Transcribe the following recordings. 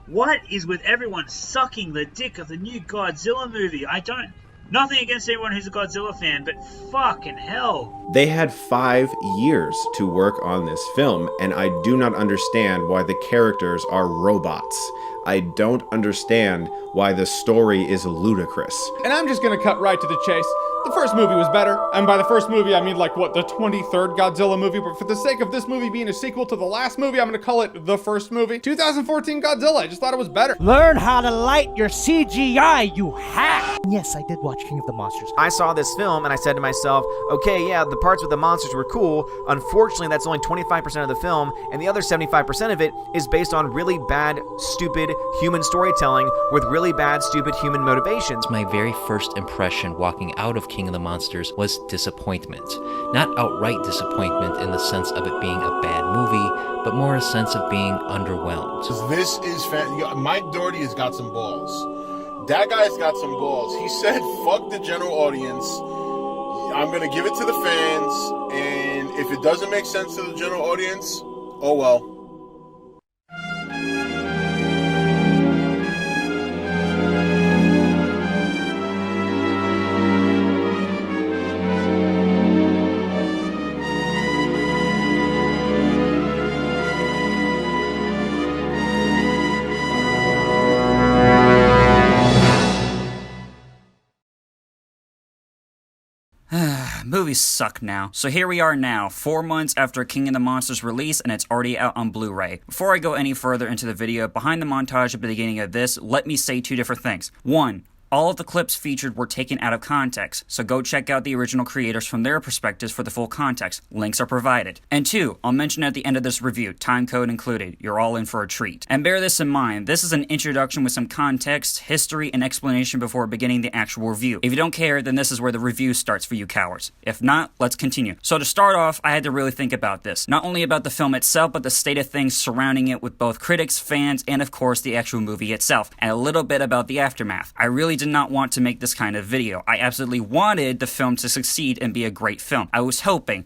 What is with everyone sucking the dick of the new Godzilla movie? Nothing against anyone who's a Godzilla fan, but fucking hell. They had 5 years to work on this film, and I do not understand why the characters are robots. I don't understand why the story is ludicrous. And I'm just gonna cut right to the chase. The first movie was better, and by the first movie I mean like, what, the 23rd Godzilla movie, but for the sake of this movie being a sequel to the last movie, I'm gonna call it the first movie. 2014 Godzilla, I just thought it was better. Learn how to light your CGI, you hack! Yes, I did watch King of the Monsters. I saw this film and I said to myself, okay, yeah, the parts with the monsters were cool. Unfortunately, that's only 25% of the film, and the other 75% of it is based on really bad, stupid human storytelling with really bad, stupid human motivations. My very first impression walking out of King of the Monsters was disappointment. Not outright disappointment in the sense of it being a bad movie, but more a sense of being underwhelmed. This is Mike Doherty has got some balls. That guy's got some balls. He said, fuck the general audience. I'm going to give it to the fans, and if it doesn't make sense to the general audience, oh well. Movies suck now. So here we are now, 4 months after King of the Monsters release, and it's already out on Blu-ray. Before I go any further into the video, behind the montage at the beginning of this, let me say 2 different things. 1, all of the clips featured were taken out of context, so go check out the original creators from their perspectives for the full context. Links are provided. And 2, I'll mention at the end of this review, time code included. You're all in for a treat. And bear this in mind, this is an introduction with some context, history, and explanation before beginning the actual review. If you don't care, then this is where the review starts for you cowards. If not, let's continue. So to start off, I had to really think about this. Not only about the film itself, but the state of things surrounding it with both critics, fans, and of course the actual movie itself. And a little bit about the aftermath. I really did not want to make this kind of video. I absolutely wanted the film to succeed and be a great film. I was hoping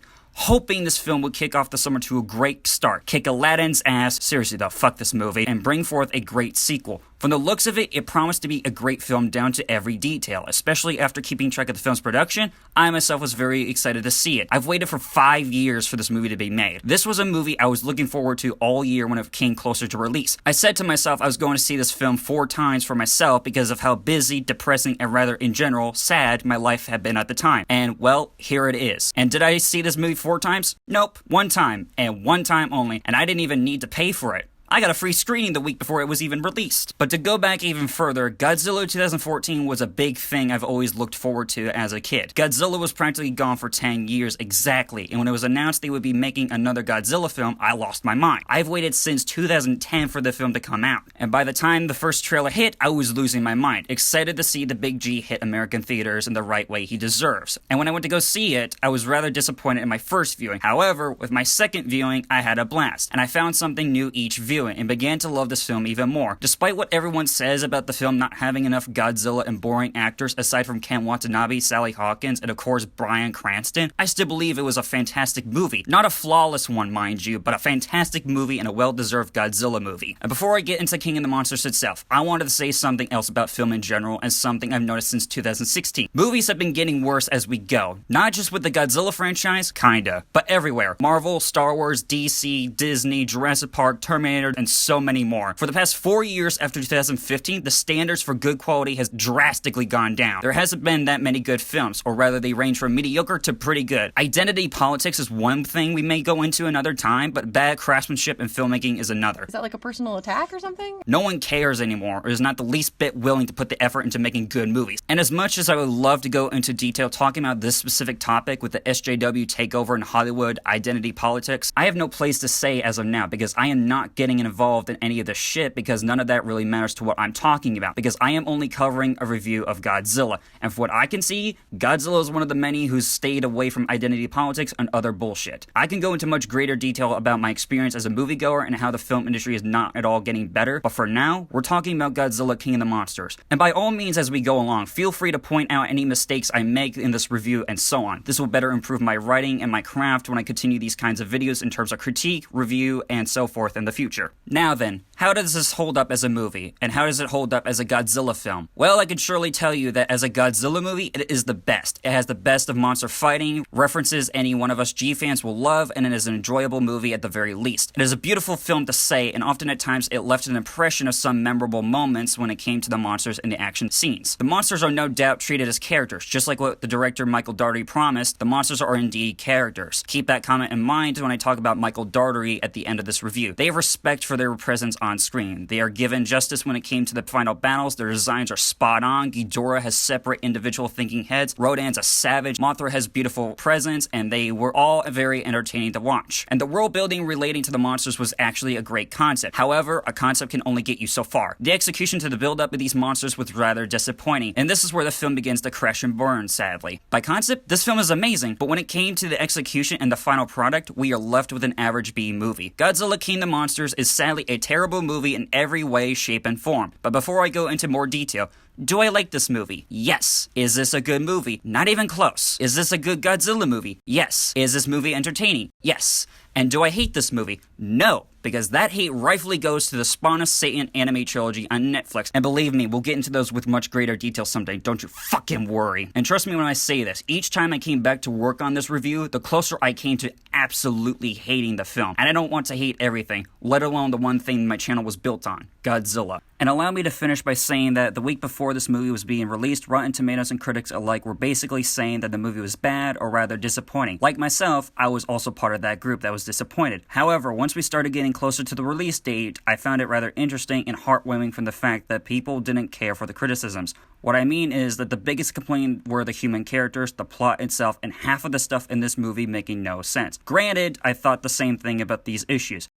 this film would kick off the summer to a great start, kick Aladdin's ass, seriously though, fuck this movie, and bring forth a great sequel. From the looks of it, it promised to be a great film down to every detail, especially after keeping track of the film's production. I myself was very excited to see it. I've waited for 5 years for this movie to be made. This was a movie I was looking forward to all year when it came closer to release. I said to myself I was going to see this film 4 times for myself because of how busy, depressing, and rather in general, sad my life had been at the time. And well, here it is. And did I see this movie 4 times? Nope. 1 time, and 1 time only, and I didn't even need to pay for it. I got a free screening the week before it was even released. But to go back even further, Godzilla 2014 was a big thing I've always looked forward to as a kid. Godzilla was practically gone for 10 years exactly, and when it was announced they would be making another Godzilla film, I lost my mind. I've waited since 2010 for the film to come out, and by the time the first trailer hit, I was losing my mind, excited to see the Big G hit American theaters in the right way he deserves. And when I went to go see it, I was rather disappointed in my first viewing. However, with my second viewing, I had a blast, and I found something new each viewing and began to love this film even more. Despite what everyone says about the film not having enough Godzilla and boring actors aside from Ken Watanabe, Sally Hawkins, and of course Bryan Cranston, I still believe it was a fantastic movie. Not a flawless one, mind you, but a fantastic movie and a well-deserved Godzilla movie. And before I get into King of the Monsters itself, I wanted to say something else about film in general and something I've noticed since 2016. Movies have been getting worse as we go. Not just with the Godzilla franchise, kinda, but everywhere. Marvel, Star Wars, DC, Disney, Jurassic Park, Terminator, and so many more. For the past 4 years after 2015, the standards for good quality has drastically gone down. There hasn't been that many good films, or rather they range from mediocre to pretty good. Identity politics is one thing we may go into another time, but bad craftsmanship in filmmaking is another. Is that like a personal attack or something? No one cares anymore, or is not the least bit willing to put the effort into making good movies. And as much as I would love to go into detail talking about this specific topic with the SJW takeover in Hollywood, identity politics, I have no place to say as of now because I am not getting involved in any of this shit because none of that really matters to what I'm talking about because I am only covering a review of Godzilla. And from what I can see, Godzilla is one of the many who's stayed away from identity politics and other bullshit. I can go into much greater detail about my experience as a moviegoer and how the film industry is not at all getting better, but for now, we're talking about Godzilla King of the Monsters. And by all means as we go along, feel free to point out any mistakes I make in this review and so on. This will better improve my writing and my craft when I continue these kinds of videos in terms of critique, review, and so forth in the future. here. Now then, how does this hold up as a movie? And how does it hold up as a Godzilla film? Well, I can surely tell you that as a Godzilla movie, it is the best. It has the best of monster fighting, references any one of us G fans will love, and it is an enjoyable movie at the very least. It is a beautiful film to say, and often at times it left an impression of some memorable moments when it came to the monsters and the action scenes. The monsters are no doubt treated as characters, just like what the director Michael Dougherty promised. The monsters are indeed characters. Keep that comment in mind when I talk about Michael Dougherty at the end of this review. They have respect for their presence on screen. They are given justice when it came to the final battles. Their designs are spot on. Ghidorah has separate individual thinking heads. Rodan's a savage. Mothra has beautiful presence, and they were all very entertaining to watch. And the world building relating to the monsters was actually a great concept. However, a concept can only get you so far. The execution to the build up of these monsters was rather disappointing, and this is where the film begins to crash and burn, sadly. By concept, this film is amazing, but when it came to the execution and the final product, we are left with an average B movie. Godzilla King of the Monsters is sadly a terrible movie in every way, shape, and form. But before I go into more detail, do I like this movie? Yes. Is this a good movie? Not even close. Is this a good Godzilla movie? Yes. Is this movie entertaining? Yes. And do I hate this movie? No, because that hate rightfully goes to the Spawn of Satan anime trilogy on Netflix. And believe me, we'll get into those with much greater detail someday. Don't you fucking worry. And trust me when I say this, each time I came back to work on this review, the closer I came to absolutely hating the film. And I don't want to hate everything, let alone the one thing my channel was built on, Godzilla. And allow me to finish by saying that the week before this movie was being released, Rotten Tomatoes and critics alike were basically saying that the movie was bad or rather disappointing. Like myself, I was also part of that group that was disappointed. However, once we started getting closer to the release date, I found it rather interesting and heartwarming from the fact that people didn't care for the criticisms. What I mean is that the biggest complaint were the human characters, the plot itself, and half of the stuff in this movie making no sense. Granted, I thought the same thing about these issues,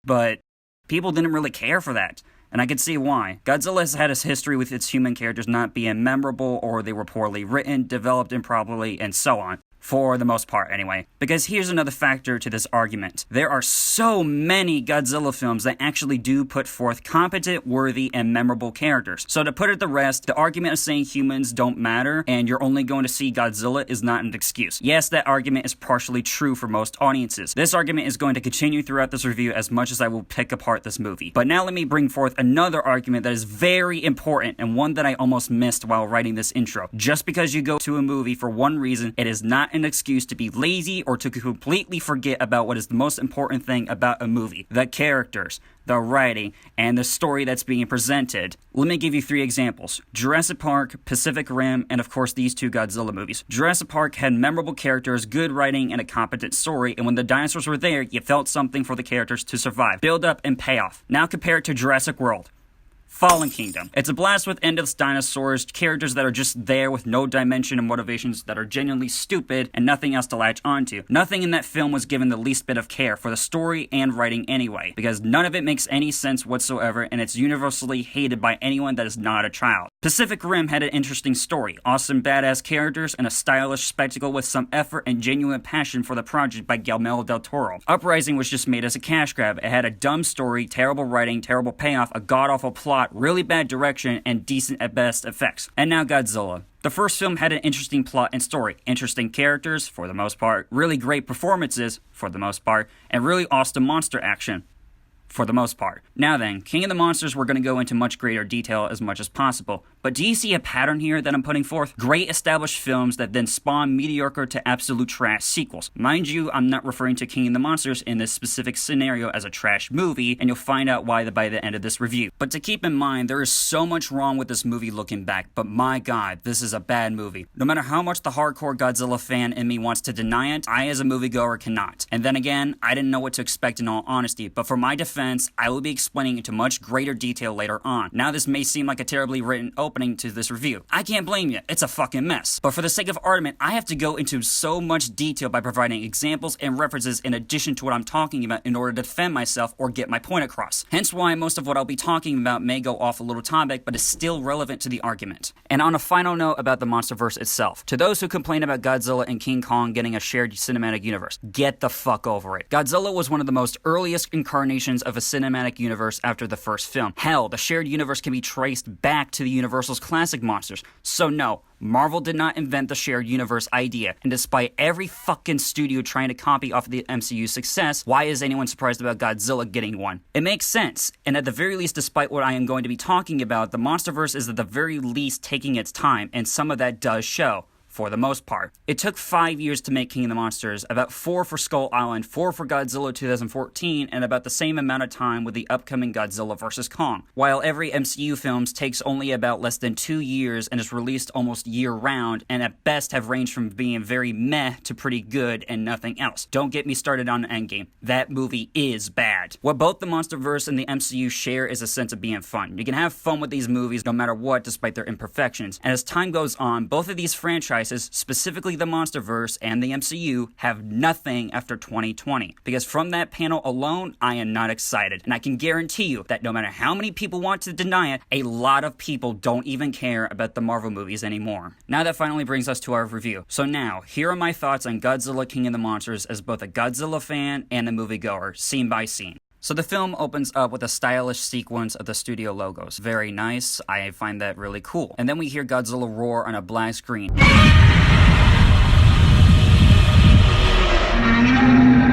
but people didn't really care for that. And I can see why. Godzilla has had a history with its human characters not being memorable, or they were poorly written, developed improperly, and so on. For the most part, anyway. Because here's another factor to this argument. There are so many Godzilla films that actually do put forth competent, worthy, and memorable characters. So to put it to rest, the argument of saying humans don't matter and you're only going to see Godzilla is not an excuse. Yes, that argument is partially true for most audiences. This argument is going to continue throughout this review as much as I will pick apart this movie. But now let me bring forth another argument that is very important and one that I almost missed while writing this intro. Just because you go to a movie for one reason, it is not an excuse to be lazy or to completely forget about what is the most important thing about a movie: the characters, the writing, and the story that's being presented. Let me give you 3 examples: Jurassic Park, Pacific Rim, and of course these 2 Godzilla movies. Jurassic Park had memorable characters, good writing, and a competent story, and when the dinosaurs were there, you felt something for the characters to survive, build up, and pay off. Now compare it to Jurassic World. Fallen Kingdom. It's a blast with endless dinosaurs, characters that are just there with no dimension and motivations that are genuinely stupid and nothing else to latch onto. Nothing in that film was given the least bit of care for the story and writing anyway, because none of it makes any sense whatsoever and it's universally hated by anyone that is not a child. Pacific Rim had an interesting story, awesome badass characters, and a stylish spectacle with some effort and genuine passion for the project by Guillermo del Toro. Uprising was just made as a cash grab. It had a dumb story, terrible writing, terrible payoff, a god-awful plot, really bad direction, and decent at best effects. And now Godzilla. The first film had an interesting plot and story, interesting characters, for the most part, really great performances, for the most part, and really awesome monster action, for the most part. Now then, King of the Monsters, we're going to go into much greater detail as much as possible. But do you see a pattern here that I'm putting forth? Great established films that then spawn mediocre to absolute trash sequels. Mind you, I'm not referring to King of the Monsters in this specific scenario as a trash movie, and you'll find out why by the end of this review. But to keep in mind, there is so much wrong with this movie looking back, but my god, this is a bad movie. No matter how much the hardcore Godzilla fan in me wants to deny it, I as a moviegoer cannot. And then again, I didn't know what to expect in all honesty, but for my defense, I will be explaining into much greater detail later on. Now this may seem like a terribly written opening to this review. I can't blame you, it's a fucking mess. But for the sake of argument, I have to go into so much detail by providing examples and references in addition to what I'm talking about in order to defend myself or get my point across. Hence why most of what I'll be talking about may go off a little topic, but is still relevant to the argument. And on a final note about the MonsterVerse itself, to those who complain about Godzilla and King Kong getting a shared cinematic universe, get the fuck over it. Godzilla was one of the most earliest incarnations of a cinematic universe after the first film. Hell, the shared universe can be traced back to the Universal's classic monsters. So no, Marvel did not invent the shared universe idea, and despite every fucking studio trying to copy off of the MCU's success, why is anyone surprised about Godzilla getting one? It makes sense, and at the very least, despite what I am going to be talking about, the MonsterVerse is at the very least taking its time, and some of that does show. For the most part. It took 5 years to make King of the Monsters, about 4 for Skull Island, 4 for Godzilla 2014, and about the same amount of time with the upcoming Godzilla vs. Kong. While every MCU films takes only about less than 2 years and is released almost year-round, and at best have ranged from being very meh to pretty good and nothing else. Don't get me started on Endgame. That movie is bad. What both the MonsterVerse and the MCU share is a sense of being fun. You can have fun with these movies no matter what, despite their imperfections. And as time goes on, both of these franchises, specifically the MonsterVerse and the MCU, have nothing after 2020. Because from that panel alone, I am not excited. And I can guarantee you that no matter how many people want to deny it, a lot of people don't even care about the Marvel movies anymore. Now that finally brings us to our review. So now, here are my thoughts on Godzilla King of the Monsters as both a Godzilla fan and a moviegoer, scene by scene. So the film opens up with a stylish sequence of the studio logos. Very nice. I find that really cool. And then we hear Godzilla roar on a black screen.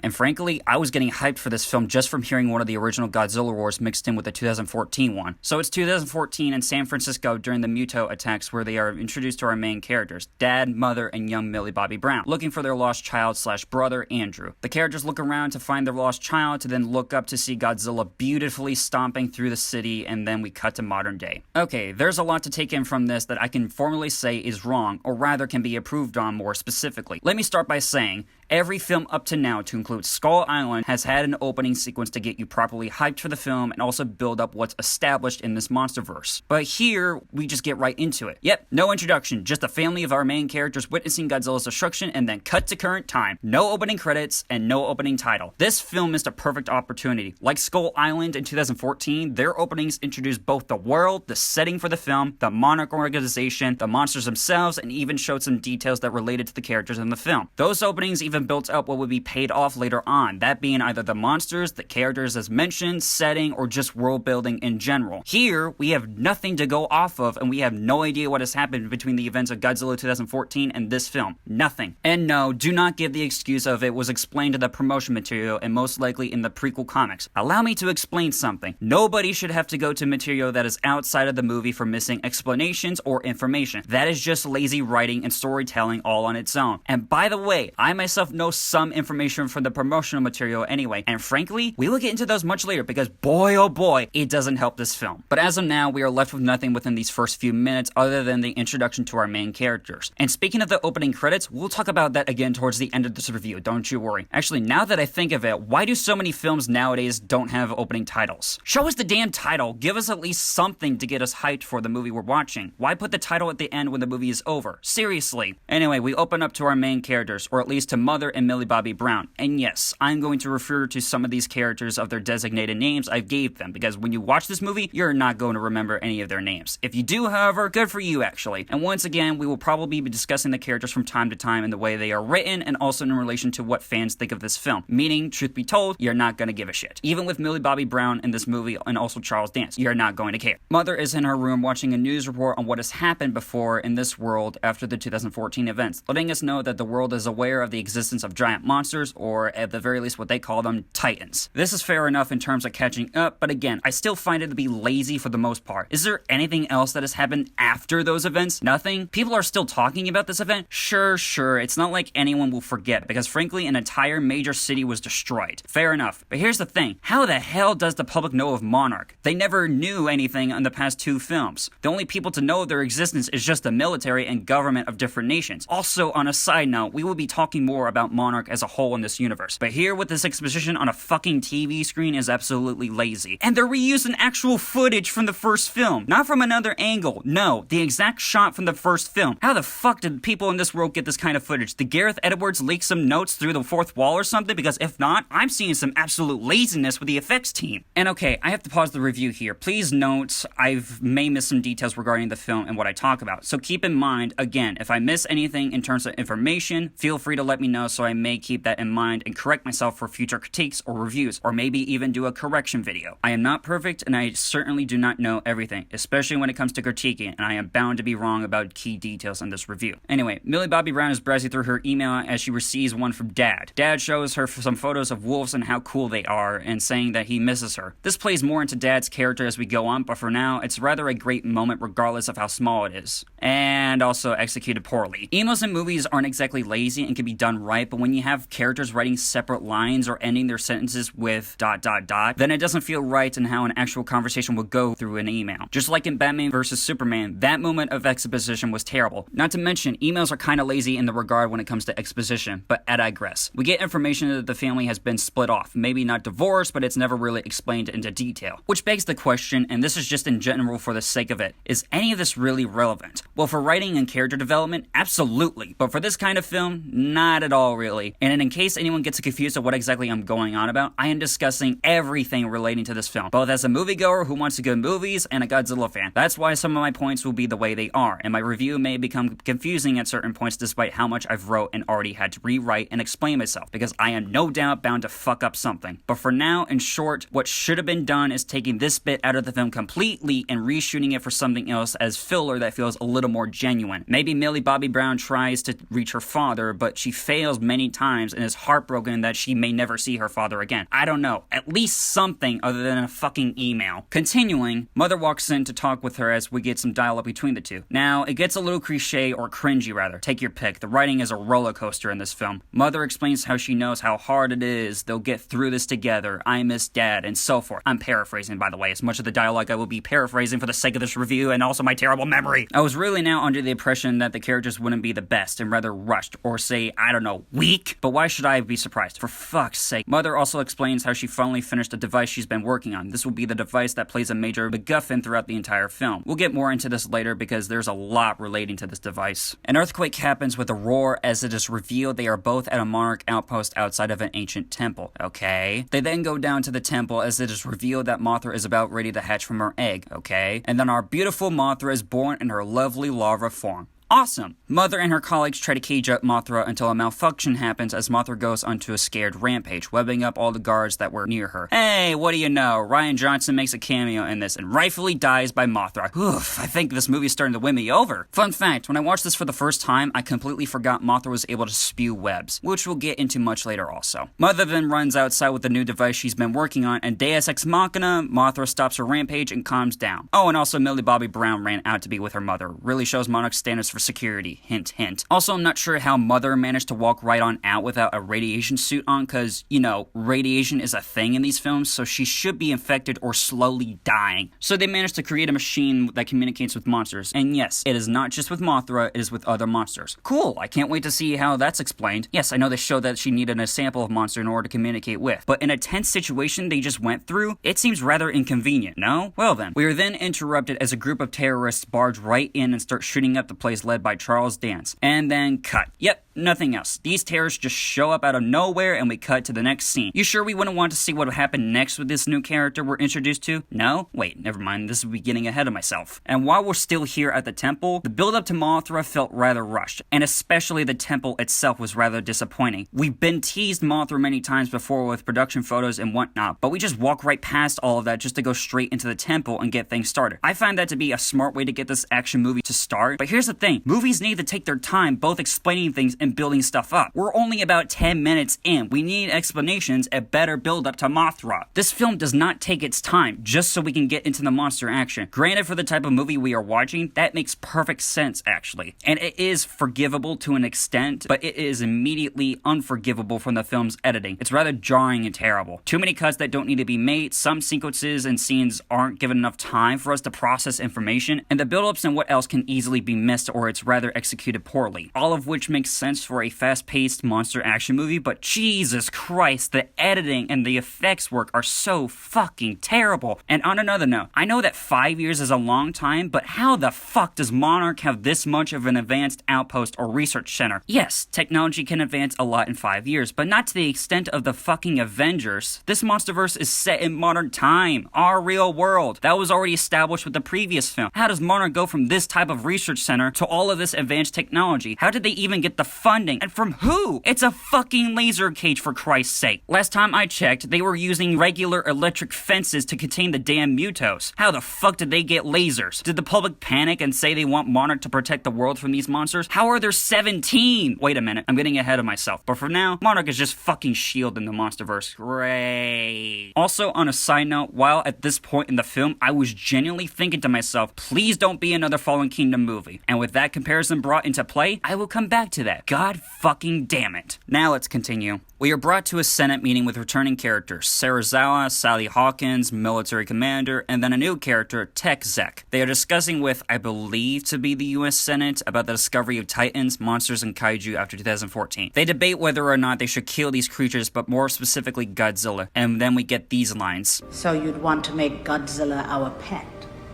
And frankly, I was getting hyped for this film just from hearing one of the original Godzilla roars mixed in with the 2014 one. So it's 2014 in San Francisco during the Muto attacks where they are introduced to our main characters, Dad, Mother, and young Millie Bobby Brown, looking for their lost child / brother, Andrew. The characters look around to find their lost child to then look up to see Godzilla beautifully stomping through the city, and then we cut to modern day. Okay, there's a lot to take in from this that I can formally say is wrong, or rather can be improved on more specifically. Let me start by saying, every film up to now, to include Skull Island, has had an opening sequence to get you properly hyped for the film and also build up what's established in this MonsterVerse. But here, we just get right into it. Yep, no introduction, just a family of our main characters witnessing Godzilla's destruction and then cut to current time. No opening credits and no opening title. This film missed a perfect opportunity. Like Skull Island in 2014, their openings introduced both the world, the setting for the film, the Monarch organization, the monsters themselves, and even showed some details that related to the characters in the film. Those openings even built up what would be paid off later on, that being either the monsters, the characters as mentioned, setting, or just world building in general. Here, we have nothing to go off of, and we have no idea what has happened between the events of Godzilla 2014 and this film. Nothing. And no, do not give the excuse of it was explained in the promotion material and most likely in the prequel comics. Allow me to explain something. Nobody should have to go to material that is outside of the movie for missing explanations or information. That is just lazy writing and storytelling all on its own. And by the way, I myself know some information from the promotional material anyway, and frankly, we will get into those much later because boy oh boy, it doesn't help this film. But as of now, we are left with nothing within these first few minutes other than the introduction to our main characters. And speaking of the opening credits, we'll talk about that again towards the end of this review, don't you worry. Actually, now that I think of it, why do so many films nowadays don't have opening titles? Show us the damn title, give us at least something to get us hyped for the movie we're watching. Why put the title at the end when the movie is over? Seriously. Anyway, we open up to our main characters, or at least to Mother and Millie Bobby Brown. And yes, I'm going to refer to some of these characters of their designated names I gave them, because when you watch this movie, you're not going to remember any of their names. If you do, however, good for you actually. And once again, we will probably be discussing the characters from time to time in the way they are written and also in relation to what fans think of this film. Meaning, truth be told, you're not going to give a shit. Even with Millie Bobby Brown in this movie and also Charles Dance, you're not going to care. Mother is in her room watching a news report on what has happened before in this world after the 2014 events, letting us know that the world is aware of the existence of giant monsters, or at the very least what they call them, titans. This is fair enough in terms of catching up, but again, I still find it to be lazy for the most part. Is there anything else that has happened after those events? Nothing? People are still talking about this event? Sure, it's not like anyone will forget, because frankly, an entire major city was destroyed. Fair enough. But here's the thing. How the hell does the public know of Monarch? They never knew anything in the past 2 films. The only people to know of their existence is just the military and government of different nations. Also, on a side note, we will be talking more about Monarch as a whole in this universe. But here with this exposition on a fucking TV screen is absolutely lazy. And they're reusing actual footage from the first film. Not from another angle. No, the exact shot from the first film. How the fuck did people in this world get this kind of footage? Did Gareth Edwards leak some notes through the fourth wall or something? Because if not, I'm seeing some absolute laziness with the effects team. And okay, I have to pause the review here. Please note, I may miss some details regarding the film and what I talk about. So keep in mind, again, if I miss anything in terms of information, feel free to let me know know, so I may keep that in mind and correct myself for future critiques or reviews, or maybe even do a correction video. I am not perfect, and I certainly do not know everything, especially when it comes to critiquing, and I am bound to be wrong about key details in this review. Anyway, Millie Bobby Brown is browsing through her email as she receives one from Dad. Dad shows her some photos of wolves and how cool they are, and saying that he misses her. This plays more into Dad's character as we go on, but for now, it's rather a great moment regardless of how small it is. And also executed poorly. Emails in movies aren't exactly lazy and can be done right, but when you have characters writing separate lines or ending their sentences with ... then it doesn't feel right in how an actual conversation would go through an email. Just like in Batman vs. Superman, that moment of exposition was terrible. Not to mention, emails are kinda lazy in the regard when it comes to exposition, but I digress. We get information that the family has been split off, maybe not divorced, but it's never really explained into detail. Which begs the question, and this is just in general for the sake of it, is any of this really relevant? Well, for writing and character development, absolutely, but for this kind of film, not at all really. And in case anyone gets confused of what exactly I'm going on about, I am discussing everything relating to this film, both as a moviegoer who wants to go to movies and a Godzilla fan. That's why some of my points will be the way they are, and my review may become confusing at certain points despite how much I've wrote and already had to rewrite and explain myself, because I am no doubt bound to fuck up something. But for now, in short, what should have been done is taking this bit out of the film completely and reshooting it for something else as filler that feels a little more genuine. Maybe Millie Bobby Brown tries to reach her father, but she fails many times and is heartbroken that she may never see her father again. I don't know. At least something other than a fucking email. Continuing, Mother walks in to talk with her as we get some dialogue between the two. Now, it gets a little cliche, or cringy rather. Take your pick. The writing is a roller coaster in this film. Mother explains how she knows how hard it is. They'll get through this together. I miss Dad, and so forth. I'm paraphrasing, by the way. As much of the dialogue I will be paraphrasing for the sake of this review and also my terrible memory. I was really now under the impression that the characters wouldn't be the best and rather rushed, or say, I don't know, weak? But why should I be surprised? For fuck's sake. Mother also explains how she finally finished a device she's been working on. This will be the device that plays a major MacGuffin throughout the entire film. We'll get more into this later because there's a lot relating to this device. An earthquake happens with a roar as it is revealed they are both at a monarch outpost outside of an ancient temple. Okay. They then go down to the temple as it is revealed that Mothra is about ready to hatch from her egg. Okay. And then our beautiful Mothra is born in her lovely larva form. Awesome! Mother and her colleagues try to cage up Mothra until a malfunction happens as Mothra goes onto a scared rampage, webbing up all the guards that were near her. Hey, what do you know? Ryan Johnson makes a cameo in this and rightfully dies by Mothra. Oof, I think this movie is starting to win me over. Fun fact, when I watched this for the first time, I completely forgot Mothra was able to spew webs, which we'll get into much later also. Mother then runs outside with the new device she's been working on, and Deus Ex Machina, Mothra stops her rampage and calms down. Oh, and also Millie Bobby Brown ran out to be with her mother. Really shows Monarch's standards for security. Hint, hint. Also, I'm not sure how Mother managed to walk right on out without a radiation suit on, cause, you know, radiation is a thing in these films, so she should be infected or slowly dying. So they managed to create a machine that communicates with monsters. And yes, it is not just with Mothra, it is with other monsters. Cool, I can't wait to see how that's explained. Yes, I know they showed that she needed a sample of monster in order to communicate with, but in a tense situation they just went through, it seems rather inconvenient, no? Well then, we are then interrupted as a group of terrorists barge right in and start shooting up the place led by Charles Dance. And then cut. Yep, nothing else. These terrorists just show up out of nowhere and we cut to the next scene. You sure we wouldn't want to see what would happen next with this new character we're introduced to? No? Wait, never mind. This would be getting ahead of myself. And while we're still here at the temple, the build-up to Mothra felt rather rushed, and especially the temple itself was rather disappointing. We've been teased Mothra many times before with production photos and whatnot, but we just walk right past all of that just to go straight into the temple and get things started. I find that to be a smart way to get this action movie to start, but here's the thing. Movies need to take their time both explaining things and building stuff up. We're only about 10 minutes in. We need explanations and better build up to Mothra. This film does not take its time just so we can get into the monster action. Granted, for the type of movie we are watching, that makes perfect sense actually. And it is forgivable to an extent, but it is immediately unforgivable from the film's editing. It's rather jarring and terrible. Too many cuts that don't need to be made, some sequences and scenes aren't given enough time for us to process information, and the build-ups and what else can easily be missed or it's rather executed poorly. All of which makes sense for a fast-paced monster action movie, but Jesus Christ, the editing and the effects work are so fucking terrible. And on another note, I know that 5 years is a long time, but how the fuck does Monarch have this much of an advanced outpost or research center? Yes, technology can advance a lot in 5 years, but not to the extent of the fucking Avengers. This monsterverse is set in modern time, our real world. That was already established with the previous film. How does Monarch go from this type of research center to all of this advanced technology? How did they even get the funding? And from who? It's a fucking laser cage, for Christ's sake. Last time I checked, they were using regular electric fences to contain the damn Mutos. How the fuck did they get lasers? Did the public panic and say they want Monarch to protect the world from these monsters? How are there 17? Wait a minute, I'm getting ahead of myself. But for now, Monarch is just fucking S.H.I.E.L.D. in the Monsterverse. Great. Also, on a side note, while at this point in the film, I was genuinely thinking to myself, please don't be another Fallen Kingdom movie. And with that comparison brought into play, I will come back to that. God fucking damn it. Now let's continue. We are brought to a Senate meeting with returning characters, Sarazawa, Sally Hawkins, military commander, and then a new character, Tech Zek. They are discussing with, I believe to be the US Senate, about the discovery of titans, monsters, and kaiju after 2014. They debate whether or not they should kill these creatures, but more specifically Godzilla. And then we get these lines. So you'd want to make Godzilla our pet?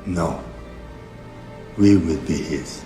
No. We will be his.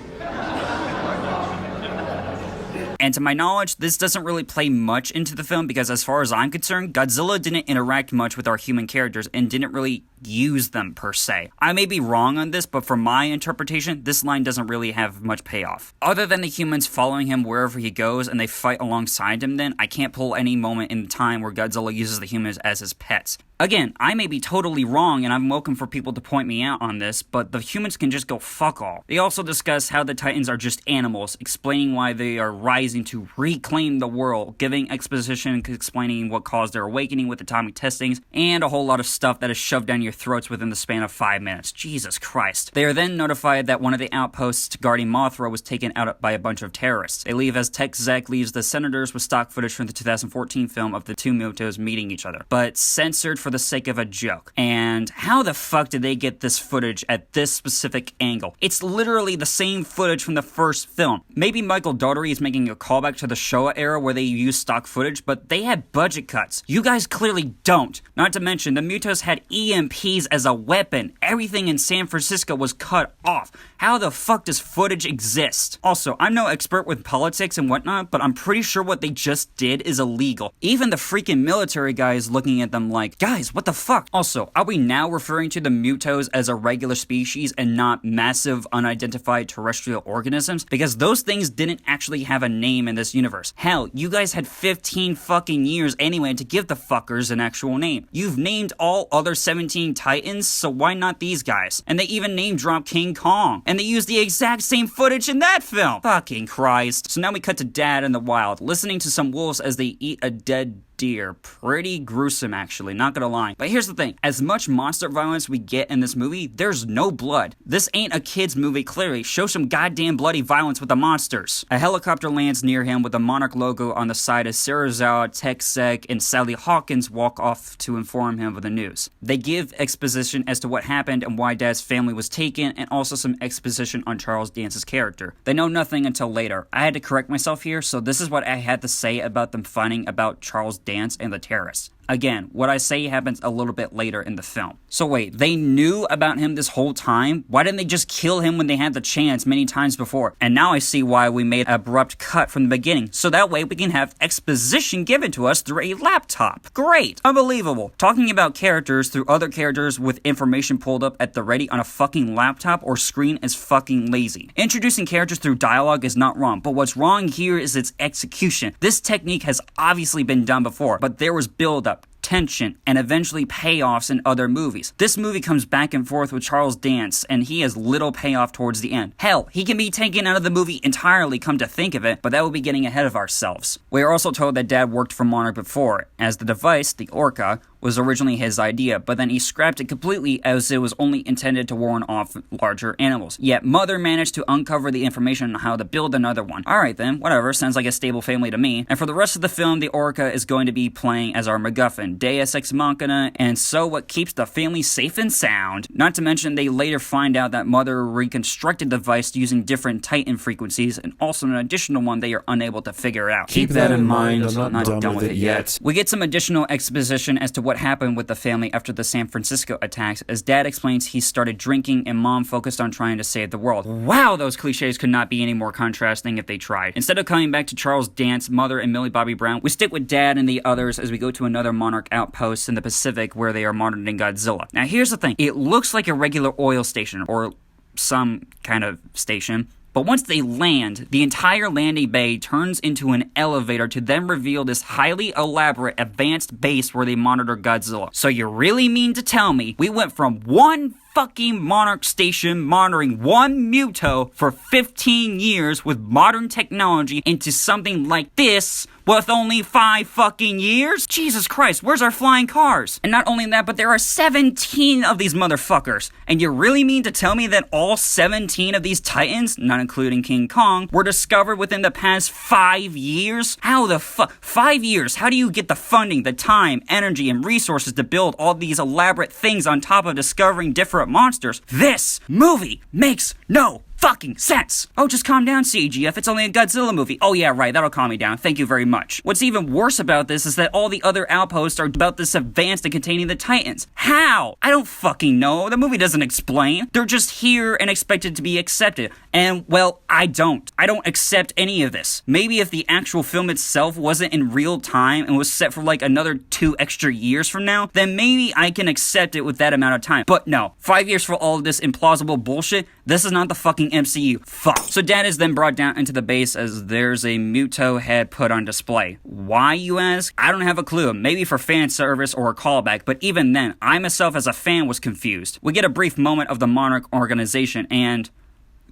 And to my knowledge, this doesn't really play much into the film because as far as I'm concerned, Godzilla didn't interact much with our human characters and didn't really use them per se. I may be wrong on this, but from my interpretation, this line doesn't really have much payoff. Other than the humans following him wherever he goes and they fight alongside him then, I can't pull any moment in time where Godzilla uses the humans as his pets. Again, I may be totally wrong and I'm welcome for people to point me out on this, but the humans can just go fuck all. They also discuss how the Titans are just animals, explaining why they are rising to reclaim the world, giving exposition explaining what caused their awakening with atomic testings, and a whole lot of stuff that is shoved down your throats within the span of 5 minutes. Jesus Christ. They are then notified that one of the outposts guarding Mothra was taken out by a bunch of terrorists. They leave as Tech Zek leaves the senators with stock footage from the 2014 film of the two Mutos meeting each other, but censored for the sake of a joke. And how the fuck did they get this footage at this specific angle? It's literally the same footage from the first film. Maybe Michael Daugherty is making a callback to the Showa era where they used stock footage, but they had budget cuts. You guys clearly don't. Not to mention, the Mutos had EMPs as a weapon. Everything in San Francisco was cut off. How the fuck does footage exist? Also, I'm no expert with politics and whatnot, but I'm pretty sure what they just did is illegal. Even the freaking military guy is looking at them like, guys, what the fuck? Also, are we now referring to the Mutos as a regular species and not massive unidentified terrestrial organisms? Because those things didn't actually have a name in this universe. Hell, you guys had 15 fucking years anyway to give the fuckers an actual name. You've named all other 17 Titans, so why not these guys? And they even name dropped King Kong. And they used the exact same footage in that film. Fucking Christ. So now we cut to Dad in the wild, listening to some wolves as they eat a dead deer. Pretty gruesome, actually, not gonna lie. But here's the thing, as much monster violence we get in this movie, there's no blood. This ain't a kid's movie, clearly. Show some goddamn bloody violence with the monsters. A helicopter lands near him with a Monarch logo on the side as Sarazawa, Tech Zek, and Sally Hawkins walk off to inform him of the news. They give exposition as to what happened and why Dad's family was taken, and also some exposition on Charles Dance's character. They know nothing until later. I had to correct myself here, so this is what I had to say about them finding about Charles Dance and the terrorists. Again, what I say happens a little bit later in the film. So wait, they knew about him this whole time? Why didn't they just kill him when they had the chance many times before? And now I see why we made an abrupt cut from the beginning, so that way we can have exposition given to us through a laptop. Great! Unbelievable. Talking about characters through other characters with information pulled up at the ready on a fucking laptop or screen is fucking lazy. Introducing characters through dialogue is not wrong, but what's wrong here is its execution. This technique has obviously been done before, but there was build-up, tension, and eventually payoffs in other movies. This movie comes back and forth with Charles Dance, and he has little payoff towards the end. Hell, he can be taken out of the movie entirely, come to think of it, but that would be getting ahead of ourselves. We are also told that Dad worked for Monarch before, as the device, the Orca, was originally his idea, but then he scrapped it completely as it was only intended to warn off larger animals. Yet Mother managed to uncover the information on how to build another one. Alright then, whatever, sounds like a stable family to me. And for the rest of the film, the Orca is going to be playing as our MacGuffin, Deus Ex Machina, and so what keeps the family safe and sound. Not to mention, they later find out that Mother reconstructed the device using different Titan frequencies, and also an additional one they are unable to figure out. Keep that in mind, I'm not done with it yet. We get some additional exposition as to what happened with the family after the San Francisco attacks, as Dad explains he started drinking and Mom focused on trying to save the world. Wow, those cliches could not be any more contrasting if they tried. Instead of coming back to Charles Dance, Mother, and Millie Bobby Brown, we stick with Dad and the others as we go to another Monarch outpost in the Pacific where they are monitoring Godzilla. Now here's the thing, it looks like a regular oil station, or some kind of station, But once they land, the entire landing bay turns into an elevator to then reveal this highly elaborate advanced base where they monitor Godzilla. So you really mean to tell me we went from one fucking Monarch station monitoring one Muto for 15 years with modern technology into something like this with only 5 fucking years? Jesus Christ, where's our flying cars? And not only that, but there are 17 of these motherfuckers. And you really mean to tell me that all 17 of these titans, not including King Kong, were discovered within the past 5 years? How the fuck? 5 years? How do you get the funding, the time, energy, and resources to build all these elaborate things on top of discovering different monsters? This movie makes no fucking sense. Oh, just calm down, CGF. It's only a Godzilla movie. Oh yeah, right. That'll calm me down. Thank you very much. What's even worse about this is that all the other outposts are about this advanced and containing the Titans. How? I don't fucking know. The movie doesn't explain. They're just here and expected to be accepted. And, well, I don't. I don't accept any of this. Maybe if the actual film itself wasn't in real time and was set for like another 2 extra years from now, then maybe I can accept it with that amount of time. But no. 5 years for all of this implausible bullshit? This is not the fucking MCU. Fuck. So Dad is then brought down into the base as there's a Muto head put on display. Why, you ask? I don't have a clue. Maybe for fan service or a callback, but even then, I myself as a fan was confused. We get a brief moment of the Monarch organization and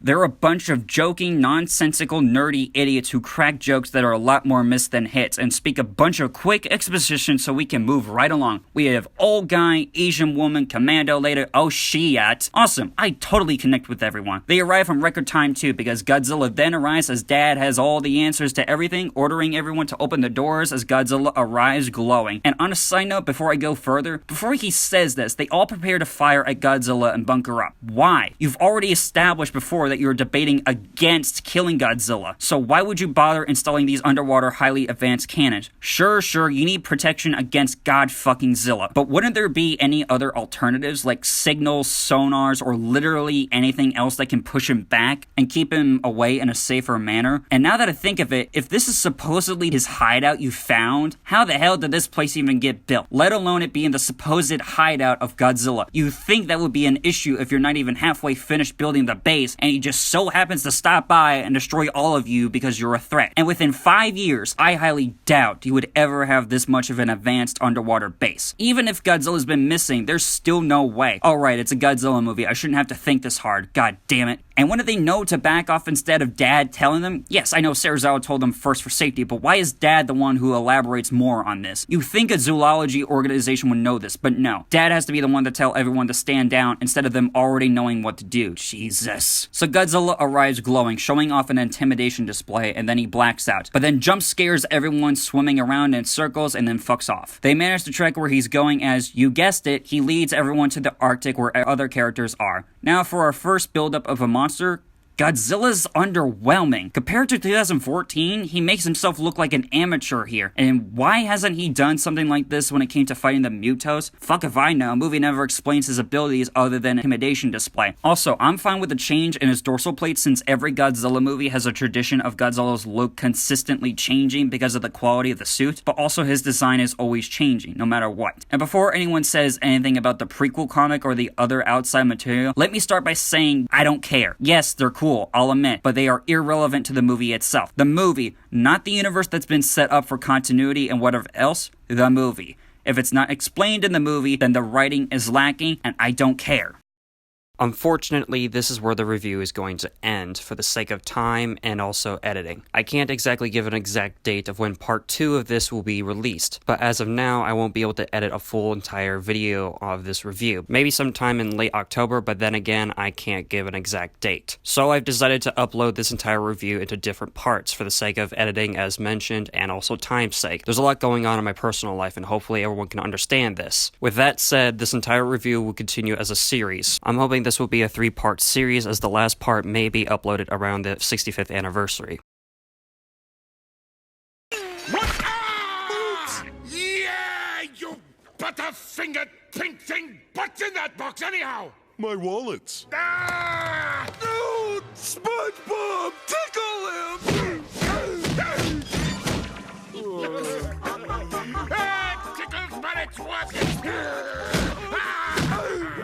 they're a bunch of joking, nonsensical, nerdy idiots who crack jokes that are a lot more missed than hits and speak a bunch of quick exposition so we can move right along. We have old guy, Asian woman, commando later, oh shit. Awesome, I totally connect with everyone. They arrive in record time too because Godzilla then arrives as Dad has all the answers to everything, ordering everyone to open the doors as Godzilla arrives glowing. And on a side note, before I go further, before he says this, they all prepare to fire at Godzilla and bunker up. Why? You've already established before that you're debating against killing Godzilla. So why would you bother installing these underwater highly advanced cannons? Sure, you need protection against God-fucking-Zilla. But wouldn't there be any other alternatives like signals, sonars, or literally anything else that can push him back and keep him away in a safer manner? And now that I think of it, if this is supposedly his hideout you found, how the hell did this place even get built? Let alone it being the supposed hideout of Godzilla. You think that would be an issue if you're not even halfway finished building the base and he just so happens to stop by and destroy all of you because you're a threat. And within 5 years, I highly doubt you would ever have this much of an advanced underwater base. Even if Godzilla's been missing, there's still no way. Alright, it's a Godzilla movie. I shouldn't have to think this hard. God damn it. And when did they know to back off instead of Dad telling them? Yes, I know Serizawa told them first for safety, but why is Dad the one who elaborates more on this? You think a zoology organization would know this, but no. Dad has to be the one to tell everyone to stand down instead of them already knowing what to do. Jesus. So Godzilla arrives glowing, showing off an intimidation display, and then he blacks out. But then jump scares everyone swimming around in circles and then fucks off. They manage to track where he's going as, you guessed it, he leads everyone to the Arctic where other characters are. Now for our first buildup of a monster, Godzilla's underwhelming. Compared to 2014, he makes himself look like an amateur here. And why hasn't he done something like this when it came to fighting the Mutos? Fuck if I know. Movie never explains his abilities other than intimidation display. Also, I'm fine with the change in his dorsal plate since every Godzilla movie has a tradition of Godzilla's look consistently changing because of the quality of the suit, but also his design is always changing, no matter what. And before anyone says anything about the prequel comic or the other outside material, let me start by saying I don't care. Yes, they're cool. I'll admit, but they are irrelevant to the movie itself. The movie, not the universe that's been set up for continuity and whatever else, the movie. If it's not explained in the movie, then the writing is lacking, and I don't care. Unfortunately, this is where the review is going to end for the sake of time and also editing. I can't exactly give an exact date of when part 2 of this will be released, but as of now, I won't be able to edit a full entire video of this review. Maybe sometime in late October, but then again, I can't give an exact date. So I've decided to upload this entire review into different parts for the sake of editing as mentioned and also time's sake. There's a lot going on in my personal life and hopefully everyone can understand this. With that said, this entire review will continue as a series. I'm hoping this will be a 3-part series as the last part may be uploaded around the 65th anniversary. What? Ah! Yeah, you butterfingered pink thing! What's in that box anyhow? My wallets. Ah! Dude! SpongeBob! Tickle him! It tickles, but it's worth it!